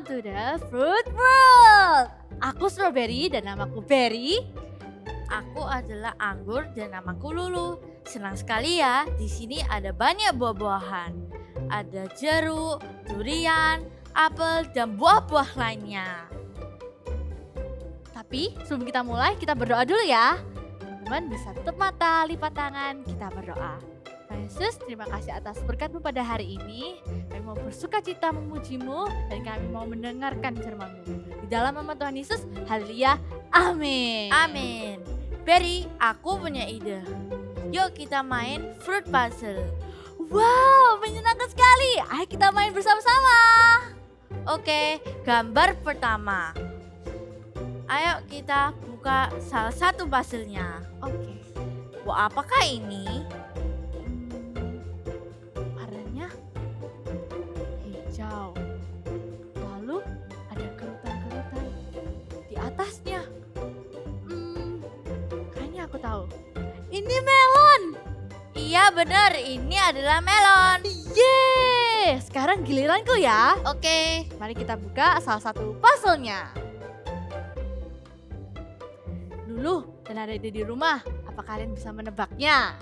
to the Fruit World. Aku Strawberry dan namaku Berry. Aku adalah Anggur dan namaku Lulu. Senang sekali ya, di sini ada banyak buah-buahan. Ada jeruk, durian, apel, dan buah-buah lainnya. Tapi sebelum kita mulai, kita berdoa dulu ya. Teman-teman bisa tutup mata, lipat tangan, kita berdoa. Tuhan Yesus, terima kasih atas berkat-Mu pada hari ini. Kami mau bersuka cita memuji-Mu dan kami mau mendengarkan firman-Mu. Di dalam nama Tuhan Yesus, haleluya, amin. Amin. Berry, aku punya ide. Yuk kita main fruit puzzle. Wow, menyenangkan sekali. Ayo kita main bersama-sama. Oke, gambar pertama. Ayo kita buka salah satu puzzle-nya. Oke. Wah, apakah ini? Warnanya hijau. Lalu ada kerutan-kerutan di atasnya. Kayaknya aku tahu. Ini melon. Iya benar, ini adalah melon. Yeay, sekarang giliranku ya. Oke. Mari kita buka salah satu puzzle-nya. Lulu dan adik di rumah, apa kalian bisa menebaknya?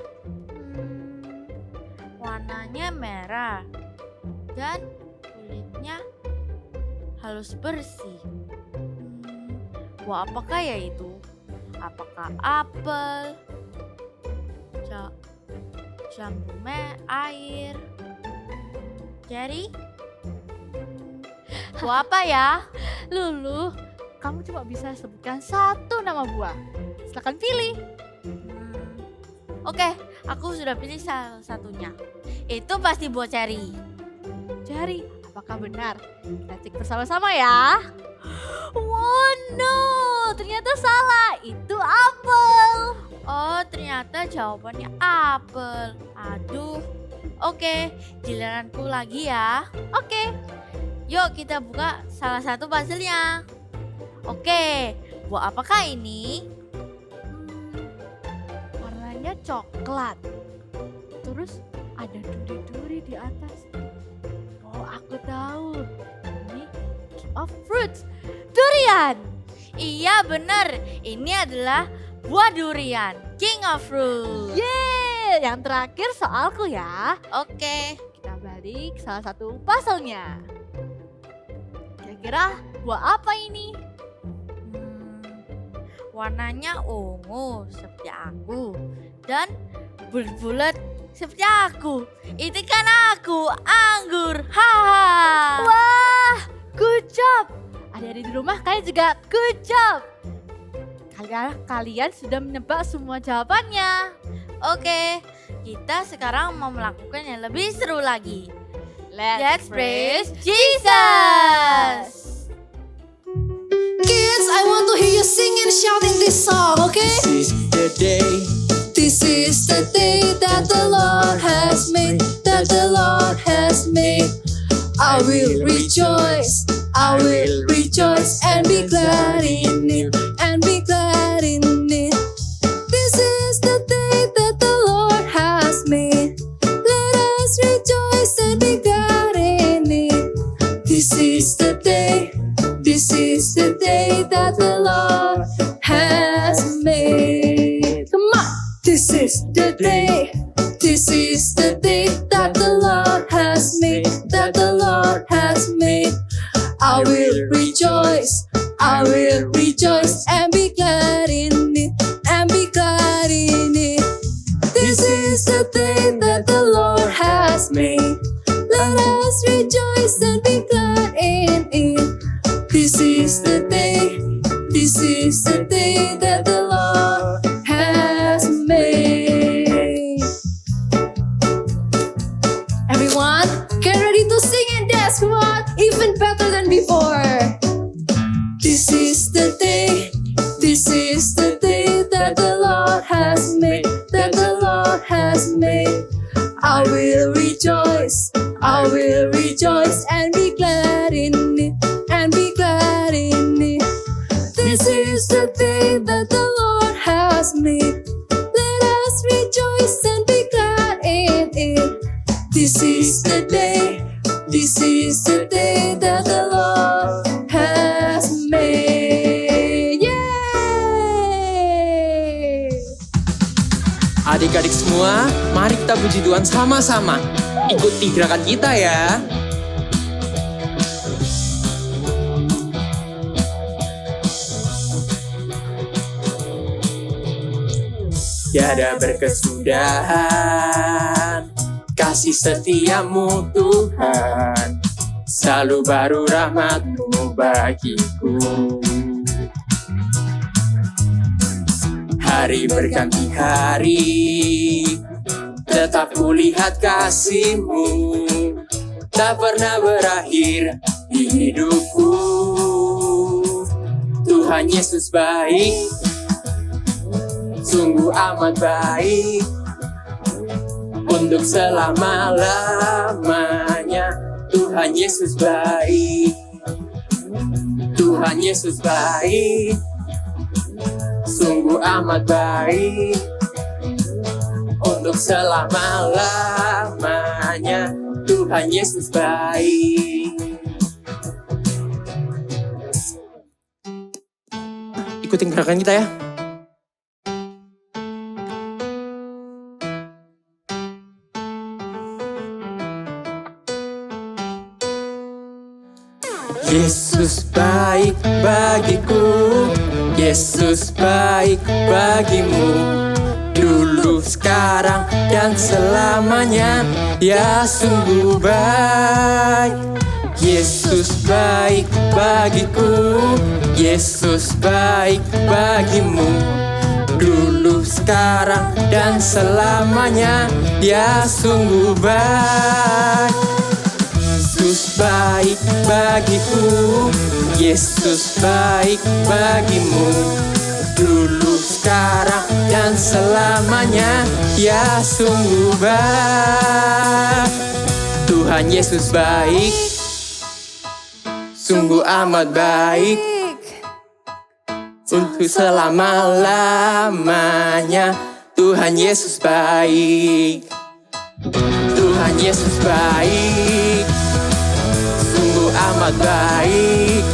Warnanya merah dan kulitnya halus bersih. Wah, apakah ya itu? Apakah apel, jambu air, cherry? Wah, apa ya? Lulu, kamu cuma bisa sebutkan satu nama buah. Silakan pilih. Oke, aku sudah pilih salah satunya. Itu pasti buah cherry. Cherry, apakah benar? Kita cek bersama-sama ya. Oh no, ternyata salah. Itu apel. Oh, ternyata jawabannya apel. Aduh. Oke, giliranku lagi ya. Oke. Yuk kita buka salah satu puzzle-nya. Oke, buah apakah ini? Warnanya coklat. Terus ada duri-duri di atas. Oh, aku tahu. Ini king of fruits. Durian. Iya benar, ini adalah buah durian, king of fruit. Yeay, yang terakhir soalku ya. Oke. Kita balik salah satu puzzle-nya. Kira-kira buah apa ini? Warnanya ungu seperti aku dan bulat-bulat seperti aku. Itu kan aku, Anggur. Haha. Wah, good job. Adik-adik di rumah kalian juga good job. Kalian sudah menebak semua jawabannya. Oke, kita sekarang mau melakukan yang lebih seru lagi. Let's praise Jesus. Kids, I want to hear you singing, shouting this song, okay? This is the day. This is the day that the Lord has made, that the Lord has made. I will rejoice, I will rejoice and be glad in it, and be glad in it. This is the day that the Lord has made. Let us rejoice and be glad in it. This is the day, this is the day that the Lord has made. Come on! This is the day, this is the day that the Lord has made, that the Lord has made. I will rejoice, I will rejoice and be glad in it, and be glad in it. This is the day that the Lord has made. Let us rejoice and be glad in it. This is the day, this is the day that the Lord has made. Everyone, get ready to sing and dance, come on, even better than before. This is the day, this is the day that the Lord has made, that the Lord has made. I will rejoice, I will rejoice and be glad in it, and be glad in it. This is the day that the Lord has made. Let us rejoice and be glad in it. This is the day, this is the day that the Lord Adik-adik semua, mari kita puji Tuhan sama-sama. Ikuti gerakan kita ya. Tiada berkesudahan kasih setiamu Tuhan, selalu baru rahmat-Mu bagiku. Hari berganti hari, tetap kulihat kasih-Mu, tak pernah berakhir di hidupku. Tuhan Yesus baik, sungguh amat baik, untuk selama-lamanya. Tuhan Yesus baik, Tuhan Yesus baik, sungguh amat baik, untuk selama-lamanya. Tuhan Yesus baik. Ikutin gerakan kita ya. Yesus baik bagiku, Yesus baik bagimu, dulu, sekarang, dan selamanya. Ya sungguh baik. Yesus baik bagiku, Yesus baik bagimu, dulu, sekarang, dan selamanya. Ya sungguh baik. Yesus baik bagiku, Yesus baik bagimu, dulu, sekarang, dan selamanya. Ya sungguh baik. Tuhan Yesus baik, sungguh amat baik, untuk selama-lamanya. Tuhan Yesus baik, Tuhan Yesus baik, sungguh amat baik,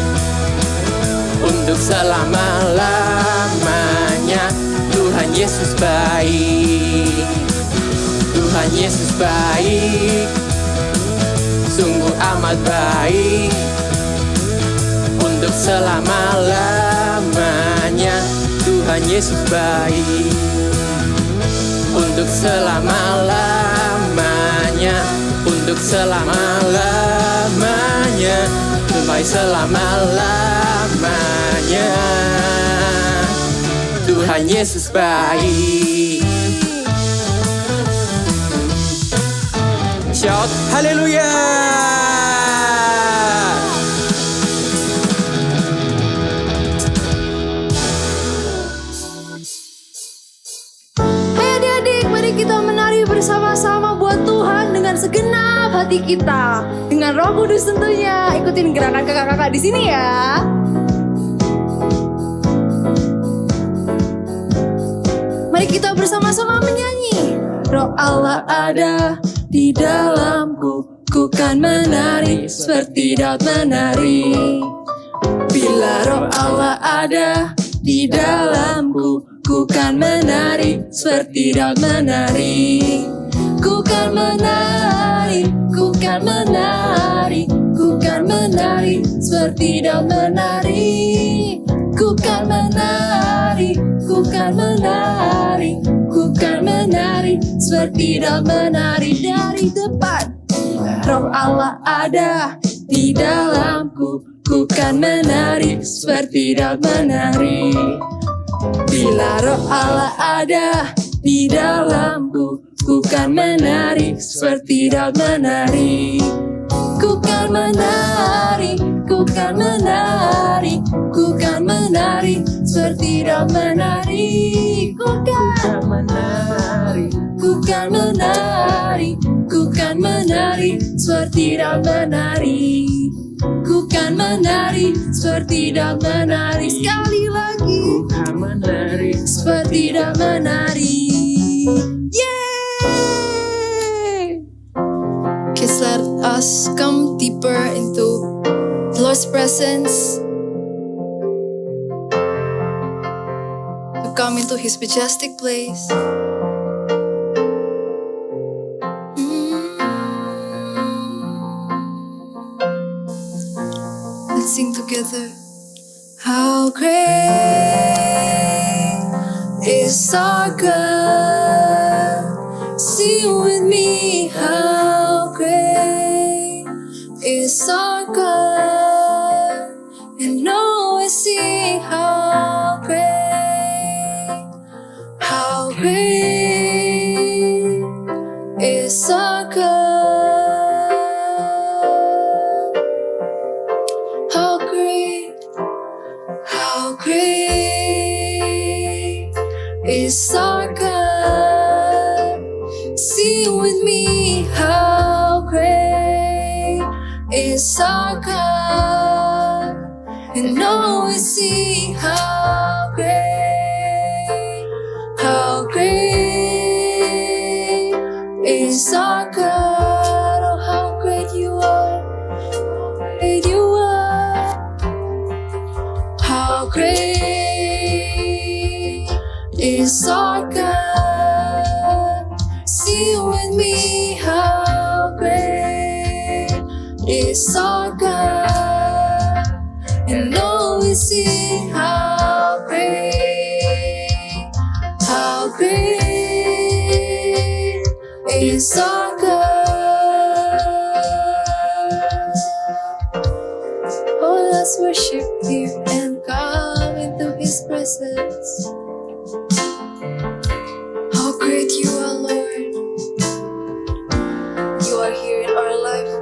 untuk selama-lamanya. Tuhan Yesus baik, Tuhan Yesus baik, sungguh amat baik, untuk selama-lamanya. Tuhan Yesus baik, untuk selama-lamanya, untuk selama-lamanya, sampai selama-lamanya. Tuhan Yesus baik. Shout haleluya. Hai adik-adik, mari kita menari bersama-sama buat Tuhan dengan segenap hati kita. Dengan Roh Kudus tentunya. Ikutin gerakan kakak-kakak di sini ya. Mari kita bersama-sama menyanyi. Roh Allah ada di dalamku, ku kan menari seperti Daud menari. Bila Roh Allah ada di dalamku, ku kan menari seperti Daud menari. Ku kan menari, ku kan menari, ku kan menari seperti Daud menari. Ku kan menari, ku kan menari, ku kan menari seperti Daud menari. Dari depan Roh Allah ada di dalamku, ku kan menari seperti Daud menari. Bila Roh Allah ada di dalamku, ku kan menari seperti Daud menari. Ku kan menari, ku kan menari, ku kan menari seperti Daud menari. Ku kan menari, ku kan menari, ku kan menari seperti Daud menari. Ku kan menari seperti Daud menari. Sekali lagi, ku kan menari seperti Daud menari. Yay! Kids, let us come deeper into the Lord's presence, to come into His majestic place. is so good. How great is our God. Sing with me, how great is our God. And always sing, how great is our God. Oh, how great you are, great you are. How great is our God. Sing with me, how great is our God. And always sing, how great is our God. Oh, let's worship Him and come into His presence. How great you are, Lord. You are here in our life.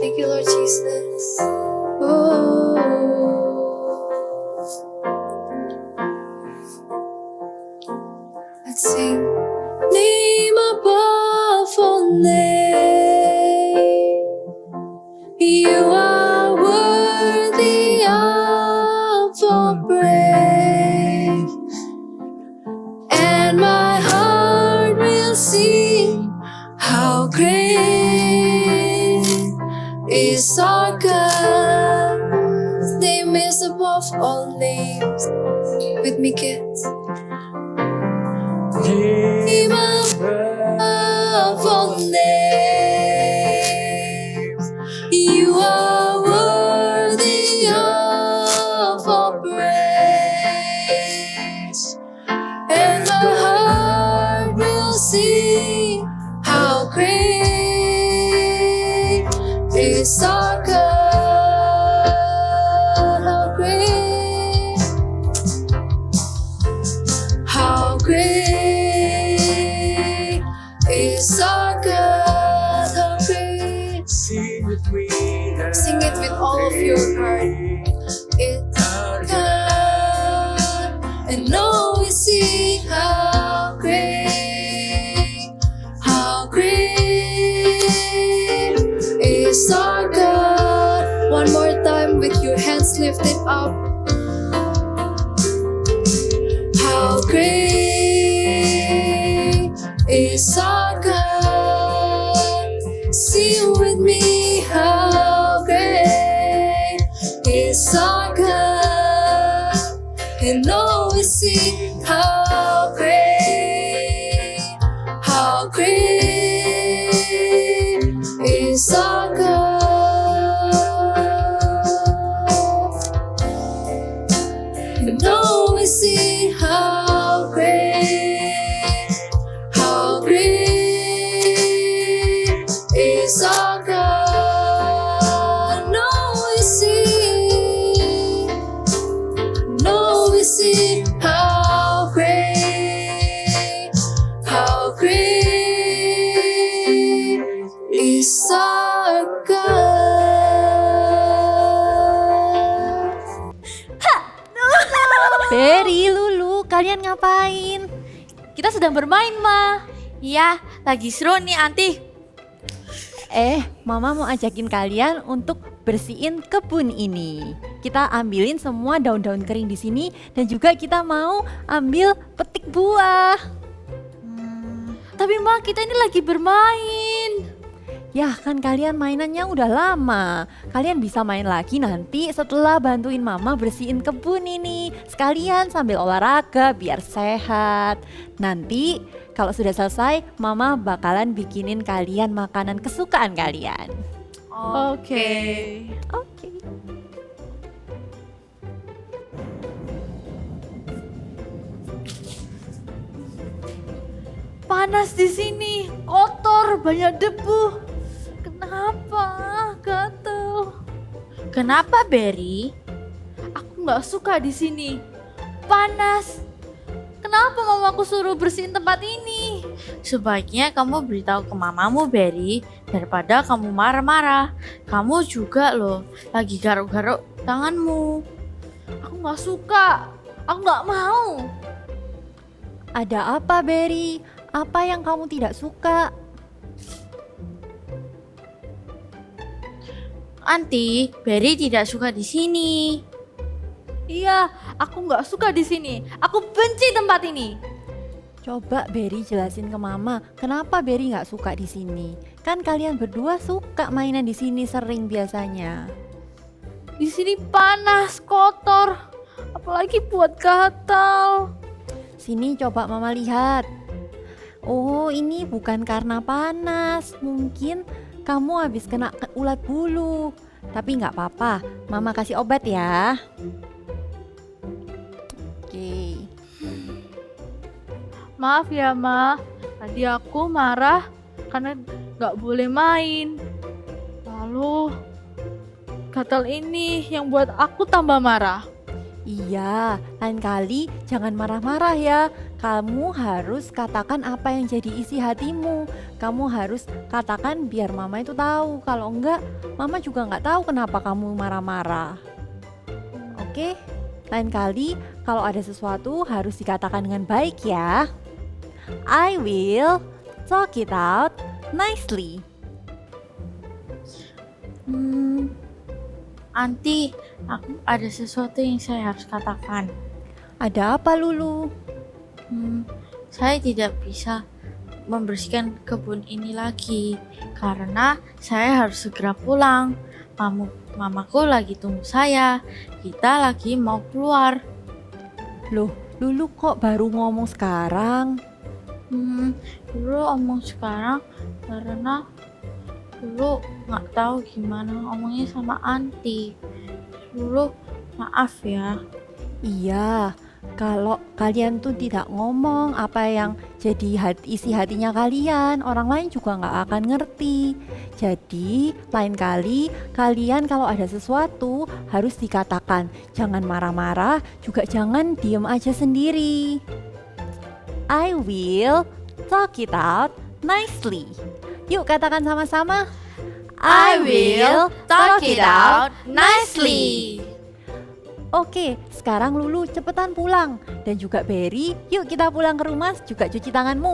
Thank you, Lord Jesus. Oh. Let's sing. Name above all name. You are worthy of all praise. And my heart will sing, how great is our God. His name is above all names. With me, kids. Name above all names. You are worthy of all praise. And my heart will sing, how great is our God. How great is our God. How great. Sing with me. Sing it with all of your heart. It's God. And always sing, how great is our God. One more time with your hands lifted up. How great is our God. Sing with me, how great is our God. And always sing, how great is our God. And always sing, how great is our God. No, we sing, how great is our God. Berry, Lulu, kalian ngapain? Kita sedang bermain, Ma. Iya, lagi seru nih Anti. Mama mau ajakin kalian untuk bersihin kebun ini. Kita ambilin semua daun-daun kering di sini dan juga kita mau ambil petik buah. Tapi Ma, kita ini lagi bermain. Ya kan kalian mainannya udah lama. Kalian bisa main lagi nanti setelah bantuin mama bersihin kebun ini. Sekalian sambil olahraga biar sehat. Nanti kalau sudah selesai mama bakalan bikinin kalian makanan kesukaan kalian. Oke. Oke. Panas di sini, kotor, banyak debu. Kenapa? Gatel. Kenapa Berry? Aku nggak suka di sini. Panas. Kenapa mamaku suruh bersihin tempat ini? Sebaiknya kamu beritahu ke mamamu, Berry, daripada kamu marah-marah. Kamu juga loh, lagi garuk-garuk tanganmu. Aku nggak suka. Aku nggak mau. Ada apa, Berry? Apa yang kamu tidak suka? Anti, Berry tidak suka di sini. Iya, aku nggak suka di sini. Aku benci tempat ini. Coba Berry jelasin ke Mama, kenapa Berry nggak suka di sini? Kan kalian berdua suka mainan di sini sering biasanya. Di sini panas, kotor, apalagi buat gatal. Sini coba Mama lihat. Oh, ini bukan karena panas. Mungkin kamu habis kena ulat bulu. Tapi nggak apa-apa, Mama kasih obat ya. Oke. Maaf ya, Ma. Tadi aku marah karena nggak boleh main. Lalu gatal ini yang buat aku tambah marah. Iya, lain kali jangan marah-marah ya. Kamu harus katakan apa yang jadi isi hatimu. Kamu harus katakan biar Mama itu tahu. Kalau enggak, Mama juga nggak tahu kenapa kamu marah-marah. Oke, lain kali kalau ada sesuatu harus dikatakan dengan baik ya. I will talk it out nicely. Anti, aku ada sesuatu yang saya harus katakan. Ada apa Lulu? Saya tidak bisa membersihkan kebun ini lagi karena saya harus segera pulang. Mamaku lagi tunggu saya. Kita lagi mau keluar. Loh, Lulu kok baru ngomong sekarang? Dulu omong sekarang karena dulu nggak tahu gimana ngomongnya sama Anti. Dulu maaf ya. Iya, kalau kalian tuh tidak ngomong apa yang jadi isi hatinya kalian, orang lain juga nggak akan ngerti. Jadi lain kali kalian kalau ada sesuatu harus dikatakan. Jangan marah-marah, juga jangan diem aja sendiri. I will talk it out nicely. Yuk katakan sama-sama. I will talk it out nicely. Oke, sekarang Lulu cepetan pulang. Dan juga Berry, yuk kita pulang ke rumah juga cuci tanganmu.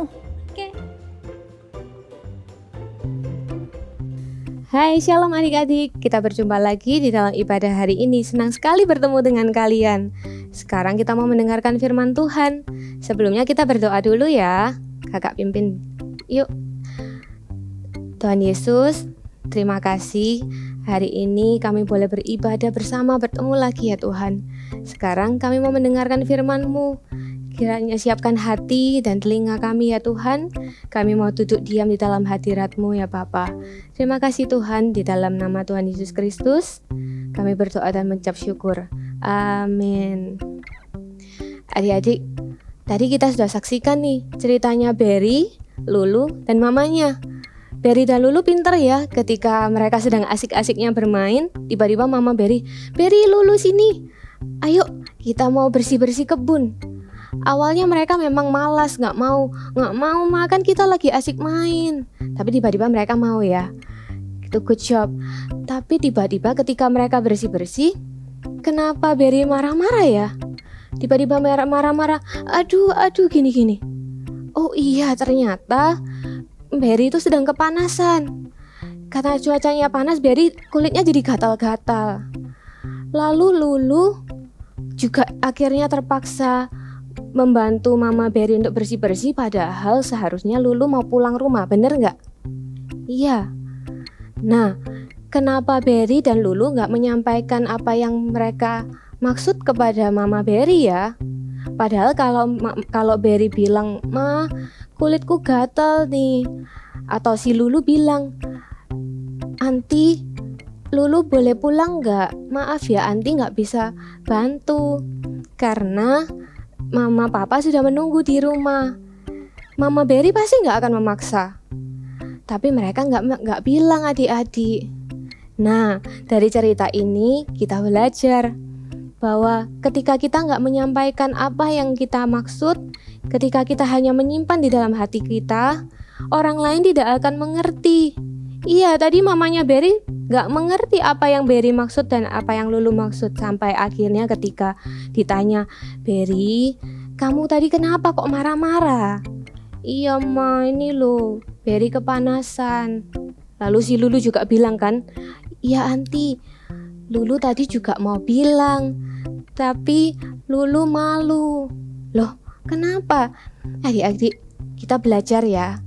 Hai, shalom adik-adik. Kita berjumpa lagi di dalam ibadah hari ini. Senang sekali bertemu dengan kalian. Sekarang kita mau mendengarkan firman Tuhan. Sebelumnya kita berdoa dulu ya. Kakak pimpin. Yuk. Tuhan Yesus, terima kasih. Hari ini kami boleh beribadah bersama, bertemu lagi ya Tuhan. Sekarang kami mau mendengarkan firman-Mu. Kiranya siapkan hati dan telinga kami ya Tuhan. Kami mau duduk diam di dalam hadirat-Mu ya Bapa. Terima kasih Tuhan, di dalam nama Tuhan Yesus Kristus kami berdoa dan mengucap syukur. Amin. Adik-adik, tadi kita sudah saksikan nih ceritanya Berry, Lulu, dan mamanya. Berry dan Lulu pinter ya, ketika mereka sedang asik-asiknya bermain, tiba-tiba mama Berry, Lulu sini, ayo kita mau bersih-bersih kebun. Awalnya mereka memang malas, nggak mau makan, kita lagi asik main. Tapi tiba-tiba mereka mau ya. Itu good job. Tapi tiba-tiba ketika mereka bersih-bersih, kenapa Berry marah-marah ya? Tiba-tiba marah-marah, aduh gini-gini. Oh iya, ternyata Berry itu sedang kepanasan. Karena cuacanya panas, Berry kulitnya jadi gatal-gatal. Lalu Lulu juga akhirnya terpaksa membantu Mama Berry untuk bersih-bersih, padahal seharusnya Lulu mau pulang rumah, bener nggak? Iya. Nah, kenapa Berry dan Lulu nggak menyampaikan apa yang mereka maksud kepada Mama Berry ya? Padahal kalau Berry bilang, Ma, kulitku gatal nih, atau si Lulu bilang, Anti, Lulu boleh pulang nggak? Maaf ya, Anti nggak bisa bantu karena Mama Papa sudah menunggu di rumah. Mama Berry pasti nggak akan memaksa. Tapi mereka nggak bilang adik-adik. Nah, dari cerita ini kita belajar bahwa ketika kita nggak menyampaikan apa yang kita maksud, ketika kita hanya menyimpan di dalam hati kita, orang lain tidak akan mengerti. Iya, tadi mamanya Berry nggak mengerti apa yang Berry maksud dan apa yang Lulu maksud, sampai akhirnya ketika ditanya, Berry, kamu tadi kenapa kok marah-marah? Iya ma, ini loh Berry kepanasan. Lalu si Lulu juga bilang kan, iya anti, Lulu tadi juga mau bilang, tapi Lulu malu. Loh, kenapa? Adik-adik, kita belajar ya.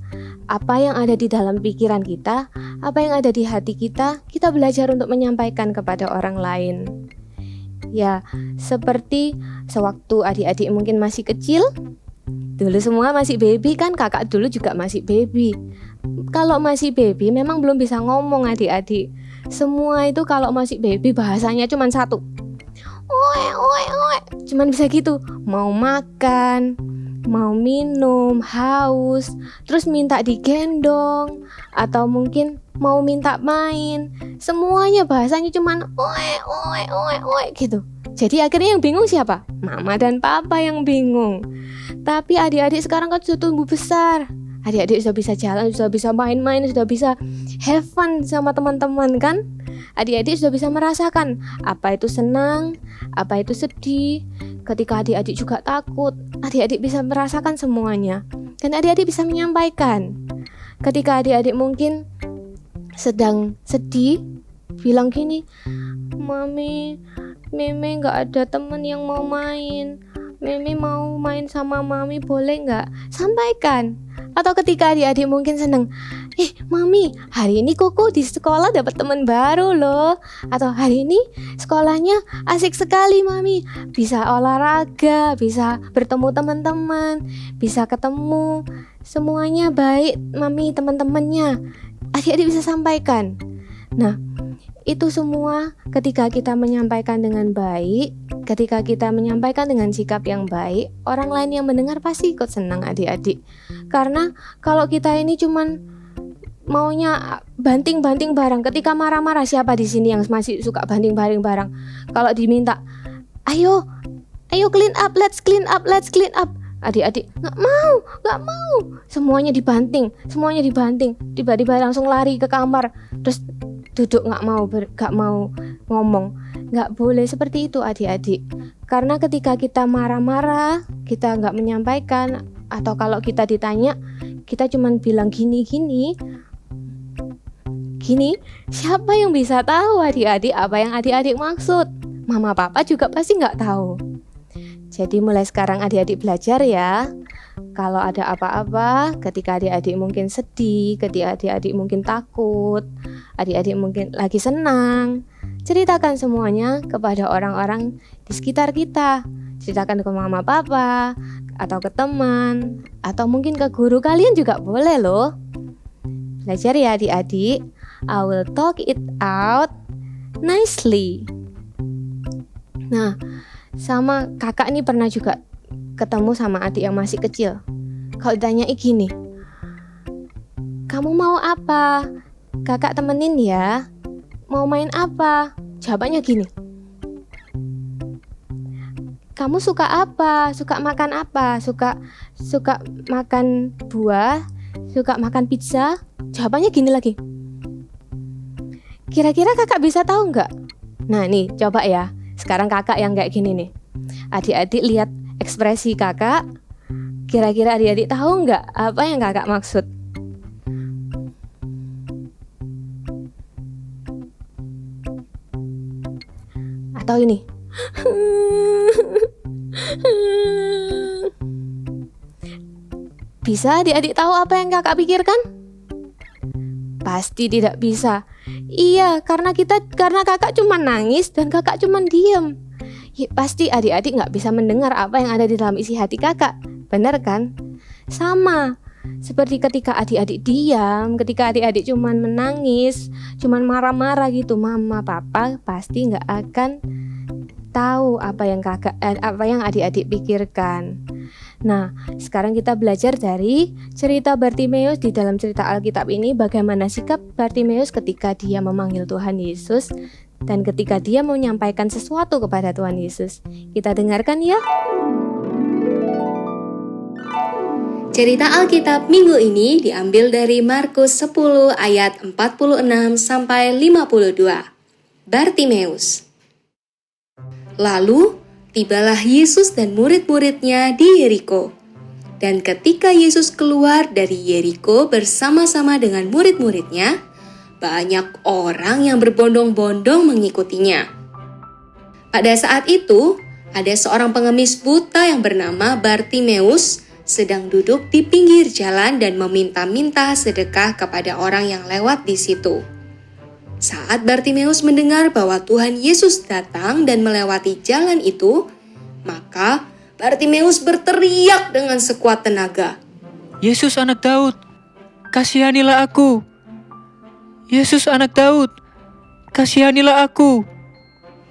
Apa yang ada di dalam pikiran kita, apa yang ada di hati kita belajar untuk menyampaikan kepada orang lain. Ya, seperti sewaktu adik-adik mungkin masih kecil, dulu semua masih baby kan, kakak dulu juga masih baby. Kalau masih baby memang belum bisa ngomong adik-adik. Semua itu kalau masih baby bahasanya cuma satu. Oe, oe, oe. Cuman bisa gitu. Mau makan, mau minum, haus, terus minta digendong, atau mungkin mau minta main. Semuanya bahasanya cuman oe, oe, oe, oe gitu. Jadi akhirnya yang bingung siapa? Mama dan papa yang bingung. Tapi adik-adik sekarang kan sudah tumbuh besar. Adik-adik sudah bisa jalan, sudah bisa main-main, sudah bisa have fun sama teman-teman kan? Adik-adik sudah bisa merasakan apa itu senang, apa itu sedih. Ketika adik-adik juga takut, adik-adik bisa merasakan semuanya. Dan adik-adik bisa menyampaikan. Ketika adik-adik mungkin sedang sedih, bilang gini, Mami, Meme gak ada teman yang mau main. Meme mau main sama Mami, boleh gak? Sampaikan. Atau ketika adik-adik mungkin seneng, Mami, hari ini Koko di sekolah dapat teman baru loh. Atau hari ini sekolahnya asik sekali Mami, bisa olahraga, bisa bertemu teman-teman, bisa ketemu, semuanya baik Mami, teman-temannya. Adik-adik bisa sampaikan. Nah, itu semua ketika kita menyampaikan dengan baik, ketika kita menyampaikan dengan sikap yang baik, orang lain yang mendengar pasti ikut senang adik-adik. Karena kalau kita ini cuman maunya banting-banting barang, ketika marah-marah, siapa di sini yang masih suka banting-banting barang? Kalau diminta, ayo clean up, let's clean up. Adik-adik nggak mau, semuanya dibanting. Tiba-tiba langsung lari ke kamar, terus duduk nggak mau ngomong. Nggak boleh seperti itu adik-adik. Karena ketika kita marah-marah, kita nggak menyampaikan, atau kalau kita ditanya, kita cuman bilang gini, siapa yang bisa tahu adik-adik apa yang adik-adik maksud? Mama papa juga pasti nggak tahu. Jadi mulai sekarang adik-adik belajar ya. Kalau ada apa-apa, ketika adik-adik mungkin sedih, ketika adik-adik mungkin takut, adik-adik mungkin lagi senang, ceritakan semuanya kepada orang-orang di sekitar kita. Ceritakan ke mama papa, atau ke teman, atau mungkin ke guru kalian juga boleh loh. Belajar ya adik-adik. I will talk it out nicely. Nah, sama kakak nih pernah juga ketemu sama adik yang masih kecil. Kalau ditanya gini, kamu mau apa? Kakak temenin ya. Mau main apa? Jawabannya gini, kamu suka apa? Suka makan apa? Suka makan buah? Suka makan pizza? Jawabannya gini lagi. Kira-kira kakak bisa tahu nggak? Nah nih, coba ya. Sekarang kakak yang kayak gini nih. Adik-adik lihat ekspresi kakak. Kira-kira adik-adik tahu nggak apa yang kakak maksud? Atau ini. Bisa adik-adik tahu apa yang kakak pikirkan? Pasti tidak bisa. Iya, karena kakak cuma nangis dan kakak cuma diam. Ya, pasti adik-adik gak bisa mendengar apa yang ada di dalam isi hati kakak. Benar kan? Sama seperti ketika adik-adik diam, ketika adik-adik cuma menangis, cuma marah-marah gitu, mama papa pasti gak akan tahu apa yang adik-adik pikirkan. Nah, sekarang kita belajar dari cerita Bartimeus. Di dalam cerita Alkitab ini, bagaimana sikap Bartimeus ketika dia memanggil Tuhan Yesus dan ketika dia menyampaikan sesuatu kepada Tuhan Yesus. Kita dengarkan ya. Cerita Alkitab minggu ini diambil dari Markus 10 ayat 46 sampai 52. Bartimeus. Lalu tibalah Yesus dan murid-muridnya di Yeriko. Dan ketika Yesus keluar dari Yeriko bersama-sama dengan murid-muridnya, banyak orang yang berbondong-bondong mengikutinya. Pada saat itu, ada seorang pengemis buta yang bernama Bartimeus sedang duduk di pinggir jalan dan meminta-minta sedekah kepada orang yang lewat di situ. Saat Bartimeus mendengar bahwa Tuhan Yesus datang dan melewati jalan itu, maka Bartimeus berteriak dengan sekuat tenaga. Yesus anak Daud, kasihanilah aku. Yesus anak Daud, kasihanilah aku.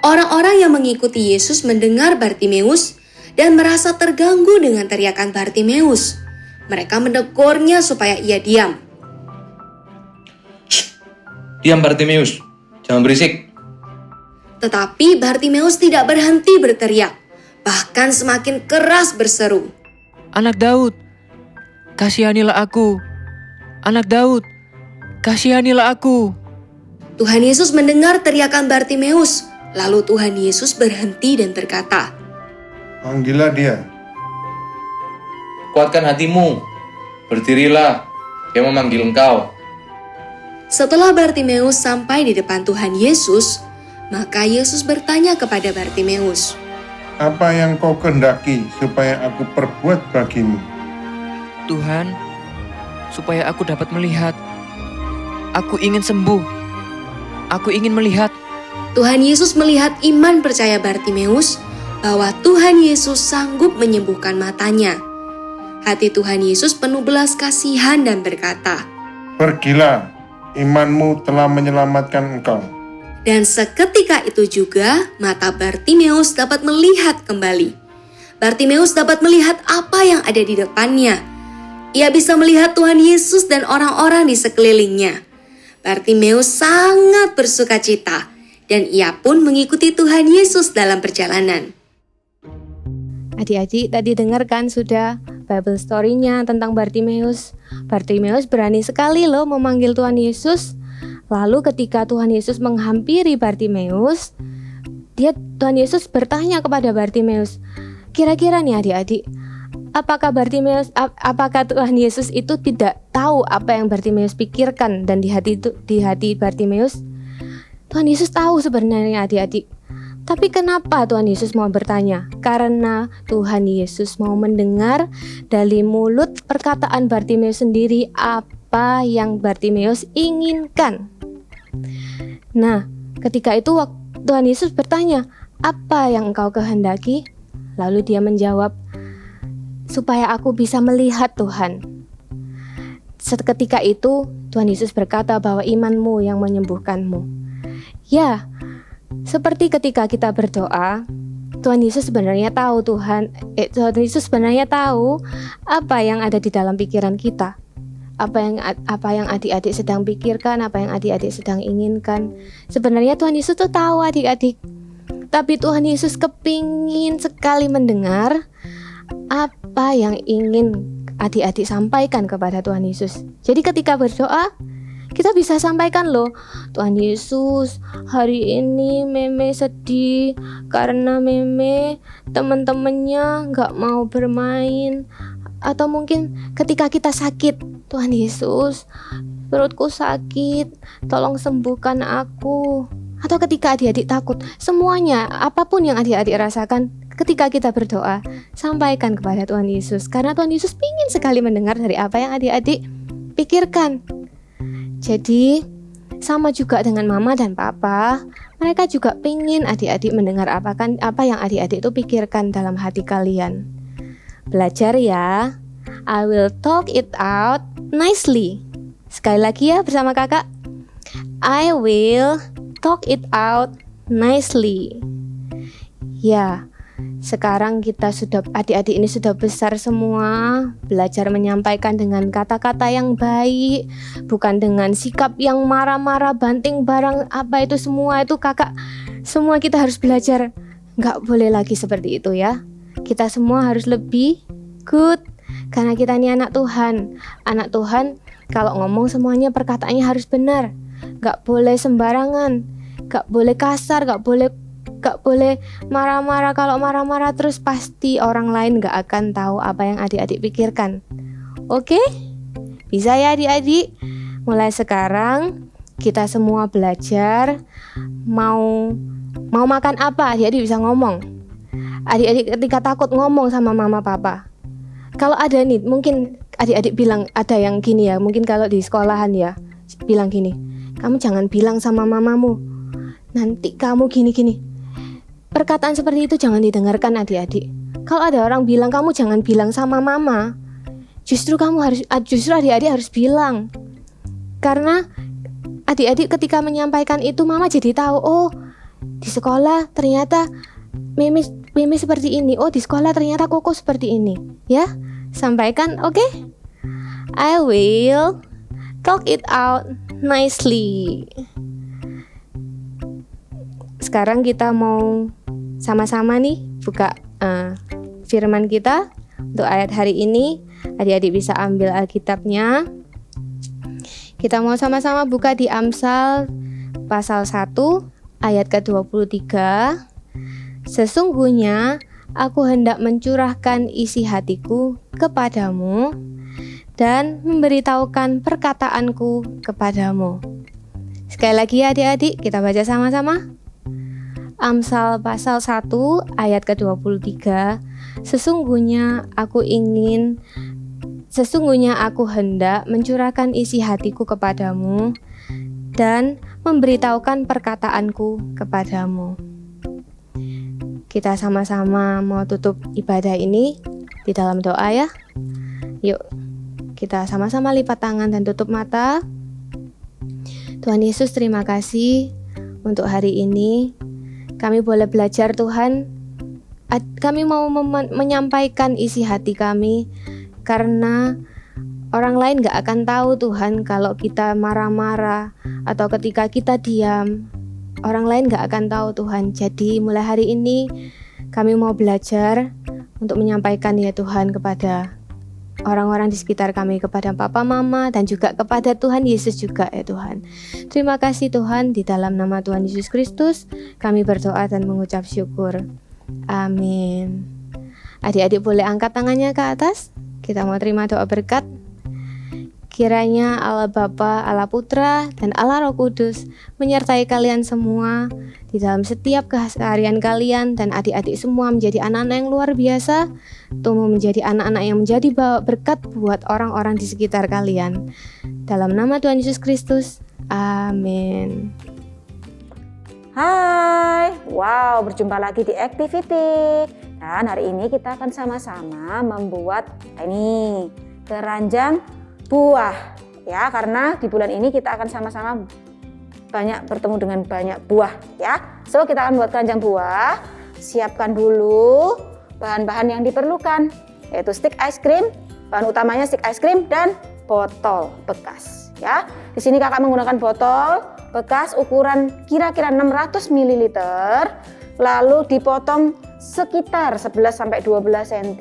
Orang-orang yang mengikuti Yesus mendengar Bartimeus dan merasa terganggu dengan teriakan Bartimeus. Mereka menegurnya supaya ia diam. Diam Bartimeus, jangan berisik. Tetapi Bartimeus tidak berhenti berteriak, bahkan semakin keras berseru. Anak Daud, kasihanilah aku. Anak Daud, kasihanilah aku. Tuhan Yesus mendengar teriakan Bartimeus, lalu Tuhan Yesus berhenti dan berkata, Panggillah dia. Kuatkan hatimu, berdirilah, dia memanggil engkau. Setelah Bartimeus sampai di depan Tuhan Yesus, maka Yesus bertanya kepada Bartimeus, Apa yang kau kehendaki supaya aku perbuat bagimu? Tuhan, supaya aku dapat melihat. Aku ingin sembuh. Aku ingin melihat. Tuhan Yesus melihat iman percaya Bartimeus bahwa Tuhan Yesus sanggup menyembuhkan matanya. Hati Tuhan Yesus penuh belas kasihan dan berkata, Pergilah, imanmu telah menyelamatkan engkau. dan seketika itu juga mata Bartimeus dapat melihat kembali. Bartimeus dapat melihat apa yang ada di depannya. Ia bisa melihat Tuhan Yesus dan orang-orang di sekelilingnya. Bartimeus sangat bersukacita dan ia pun mengikuti Tuhan Yesus dalam perjalanan. Adik-adik tadi dengarkan sudah Bible story-nya tentang Bartimeus. Bartimeus berani sekali loh memanggil Tuhan Yesus. Lalu ketika Tuhan Yesus menghampiri Bartimeus, Tuhan Yesus bertanya kepada Bartimeus, kira-kira nih adik-adik, apakah Tuhan Yesus itu tidak tahu apa yang Bartimeus pikirkan dan di hati Bartimeus? Tuhan Yesus tahu sebenarnya adik-adik. Tapi kenapa Tuhan Yesus mau bertanya? Karena Tuhan Yesus mau mendengar dari mulut perkataan Bartimeus sendiri apa yang Bartimeus inginkan. Nah, ketika itu Tuhan Yesus bertanya, apa yang engkau kehendaki? Lalu dia menjawab, supaya aku bisa melihat Tuhan. Seketika itu Tuhan Yesus berkata bahwa imanmu yang menyembuhkanmu. Ya, seperti ketika kita berdoa, Tuhan Yesus sebenarnya tahu Tuhan Yesus sebenarnya tahu apa yang ada di dalam pikiran kita. Apa yang adik-adik sedang pikirkan, apa yang adik-adik sedang inginkan. Sebenarnya Tuhan Yesus tuh tahu adik-adik. Tapi Tuhan Yesus kepingin sekali mendengar apa yang ingin adik-adik sampaikan kepada Tuhan Yesus. Jadi ketika berdoa, kita bisa sampaikan loh, Tuhan Yesus, hari ini Meme sedih karena Meme teman-temannya gak mau bermain. Atau mungkin ketika kita sakit, Tuhan Yesus, perutku sakit, tolong sembuhkan aku. Atau ketika adik-adik takut, semuanya, apapun yang adik-adik rasakan, ketika kita berdoa, sampaikan kepada Tuhan Yesus. Karena Tuhan Yesus ingin sekali mendengar dari apa yang adik-adik pikirkan. Jadi, sama juga dengan mama dan papa, mereka juga ingin adik-adik mendengar apa yang adik-adik itu pikirkan dalam hati kalian. Belajar ya. I will talk it out nicely. Sekali lagi ya bersama kakak. I will talk it out nicely. Ya, Sekarang adik-adik ini sudah besar semua, belajar menyampaikan dengan kata-kata yang baik, bukan dengan sikap yang marah-marah, banting barang, apa itu semua itu kakak. Semua kita harus belajar, nggak boleh lagi seperti itu ya. Kita semua harus lebih good, karena kita ini anak Tuhan. Anak Tuhan kalau ngomong semuanya perkataannya harus benar, nggak boleh sembarangan, nggak boleh kasar, nggak boleh marah-marah. Kalau marah-marah terus pasti orang lain gak akan tahu apa yang adik-adik pikirkan. Oke? Bisa ya adik-adik? Mulai sekarang kita semua belajar. Mau makan apa? Adik-adik bisa ngomong. Adik-adik ketika takut ngomong sama mama papa. Kalau ada nih, mungkin adik-adik bilang, ada yang gini ya, mungkin kalau di sekolahan ya, bilang gini, kamu jangan bilang sama mamamu, nanti kamu gini-gini. Perkataan seperti itu jangan didengarkan adik-adik. Kalau ada orang bilang kamu jangan bilang sama mama, justru adik-adik harus bilang. Karena adik-adik ketika menyampaikan itu mama jadi tahu, oh di sekolah ternyata Mimi seperti ini, oh di sekolah ternyata Koko seperti ini. Ya, sampaikan, oke? I will talk it out nicely. Sekarang kita mau sama-sama nih buka firman kita untuk ayat hari ini. Adik-adik bisa ambil Alkitabnya. Kita mau sama-sama buka di Amsal pasal 1 ayat ke-23. Sesungguhnya aku hendak mencurahkan isi hatiku kepadamu dan memberitahukan perkataanku kepadamu. Sekali lagi adik-adik, kita baca sama-sama. Amsal pasal 1 ayat ke-23. Sesungguhnya aku hendak mencurahkan isi hatiku kepadamu dan memberitahukan perkataanku kepadamu. Kita sama-sama mau tutup ibadah ini di dalam doa ya. Yuk, kita sama-sama lipat tangan dan tutup mata. Tuhan Yesus, terima kasih untuk hari ini. Kami boleh belajar Tuhan. Kami mau menyampaikan isi hati kami, karena orang lain gak akan tahu Tuhan kalau kita marah-marah atau ketika kita diam. Orang lain gak akan tahu Tuhan. Jadi mulai hari ini kami mau belajar untuk menyampaikan ya Tuhan kepada orang-orang di sekitar kami, kepada Papa Mama dan juga kepada Tuhan Yesus juga ya Tuhan. Terima kasih Tuhan, di dalam nama Tuhan Yesus Kristus kami berdoa dan mengucap syukur. Amin. Adik-adik boleh angkat tangannya ke atas. Kita mau terima doa berkat. Kiranya Allah Bapa, Allah Putra, dan Allah Roh Kudus menyertai kalian semua di dalam setiap keseharian kalian, dan adik-adik semua menjadi anak-anak yang luar biasa, tumbuh menjadi anak-anak yang menjadi berkat buat orang-orang di sekitar kalian. Dalam nama Tuhan Yesus Kristus, amin. Hai, wow, berjumpa lagi di Activity. Dan hari ini kita akan sama-sama membuat ini keranjang buah ya, karena di bulan ini kita akan sama-sama banyak bertemu dengan banyak buah ya. So kita akan buat keranjang buah. Siapkan dulu bahan-bahan yang diperlukan, yaitu stick ice cream. Bahan utamanya stick ice cream dan botol bekas ya. Di sini kakak menggunakan botol bekas ukuran kira-kira 600 ml, lalu dipotong sekitar 11-12 cm.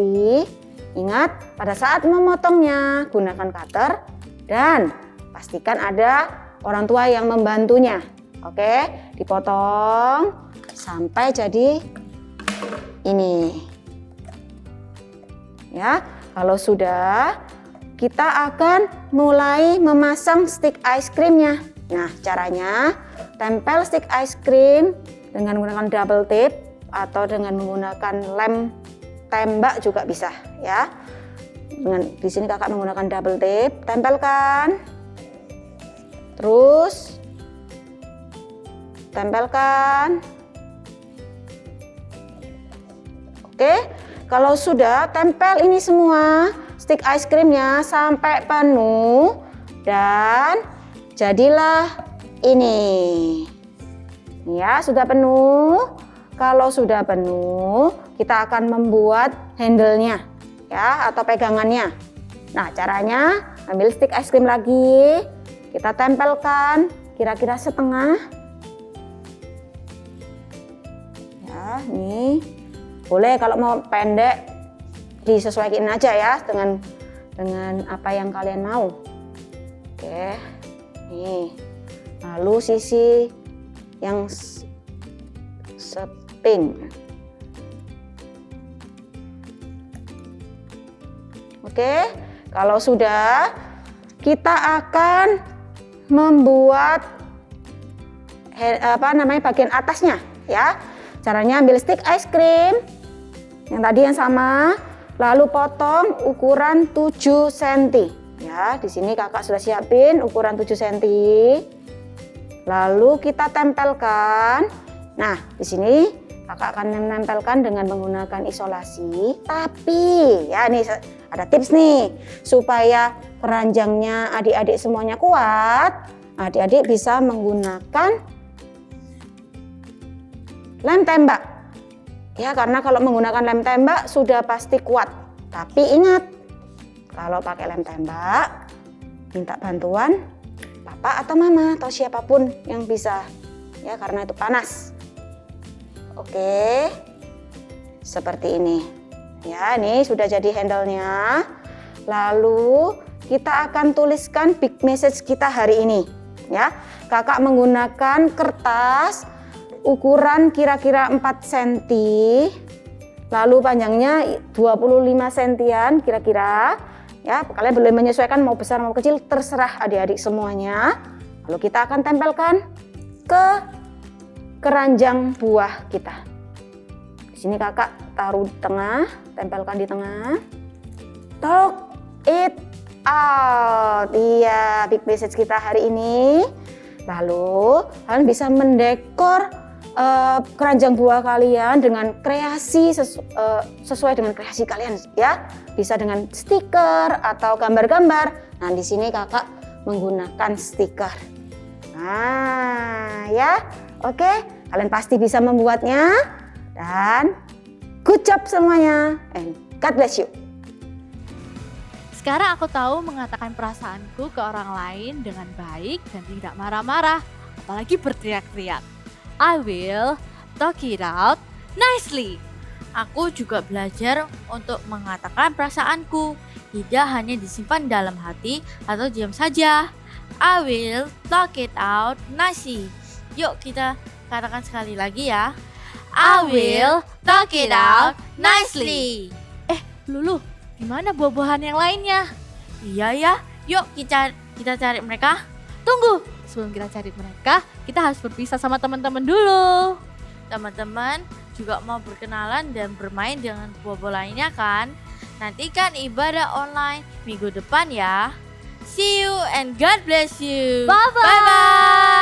Ingat, pada saat memotongnya gunakan cutter dan pastikan ada orang tua yang membantunya. Oke, dipotong sampai jadi ini. Ya, kalau sudah, kita akan mulai memasang stick ice creamnya. Nah, caranya tempel stick ice cream dengan menggunakan double tape atau dengan menggunakan lem tembak juga bisa ya. Di sini kakak menggunakan double tape, tempelkan, terus tempelkan. Oke, kalau sudah tempel ini semua stick ice creamnya sampai penuh dan jadilah ini. Ya, sudah penuh. kalau sudah penuh, kita akan membuat handle-nya ya atau pegangannya. Nah, caranya ambil stick es krim lagi, kita tempelkan kira-kira setengah. Ya, nih. Boleh kalau mau pendek disesuaikan aja ya dengan apa yang kalian mau. Oke. Nih. Lalu sisi yang seping. Oke, kalau sudah, kita akan membuat bagian atasnya ya. Caranya ambil stick es krim yang tadi yang sama, lalu potong ukuran 7 cm. Ya, di sini kakak sudah siapin ukuran 7 cm. Lalu kita tempelkan. Nah, di sini kakak akan menempelkan dengan menggunakan isolasi. Tapi ya nih ada tips nih supaya keranjangnya adik-adik semuanya kuat. Adik-adik bisa menggunakan lem tembak. Ya, karena kalau menggunakan lem tembak sudah pasti kuat. Tapi ingat, kalau pakai lem tembak minta bantuan papa atau mama atau siapapun yang bisa. Ya, karena itu panas. Oke, seperti ini. Ya, ini sudah jadi handle-nya. Lalu kita akan tuliskan big message kita hari ini. Ya, kakak menggunakan kertas ukuran kira-kira 4 cm. Lalu panjangnya 25 cm kira-kira. Ya, kalian boleh menyesuaikan mau besar mau kecil, terserah adik-adik semuanya. Lalu kita akan tempelkan ke keranjang buah kita. Di sini kakak taruh di tengah, tempelkan di tengah. Talk it out. Iya, big message kita hari ini. Lalu kalian bisa mendekor keranjang buah kalian dengan kreasi sesuai dengan kreasi kalian ya. Bisa dengan stiker atau gambar-gambar. Nah, di sini kakak menggunakan stiker. Nah, ya. Oke, kalian pasti bisa membuatnya dan good job semuanya and God bless you. Sekarang aku tahu mengatakan perasaanku ke orang lain dengan baik dan tidak marah-marah, apalagi berteriak-teriak. I will talk it out nicely. Aku juga belajar untuk mengatakan perasaanku, tidak hanya disimpan dalam hati atau diam saja. I will talk it out nicely. Yuk kita katakan sekali lagi ya. I will talk it out nicely. Lulu, gimana buah-buahan yang lainnya? Iya ya, yuk kita cari mereka. Tunggu, sebelum kita cari mereka, kita harus berpisah sama teman-teman dulu. Teman-teman juga mau berkenalan dan bermain dengan buah-buah lainnya kan? Nantikan ibadah online minggu depan ya. See you and God bless you. Bye-bye. Bye-bye.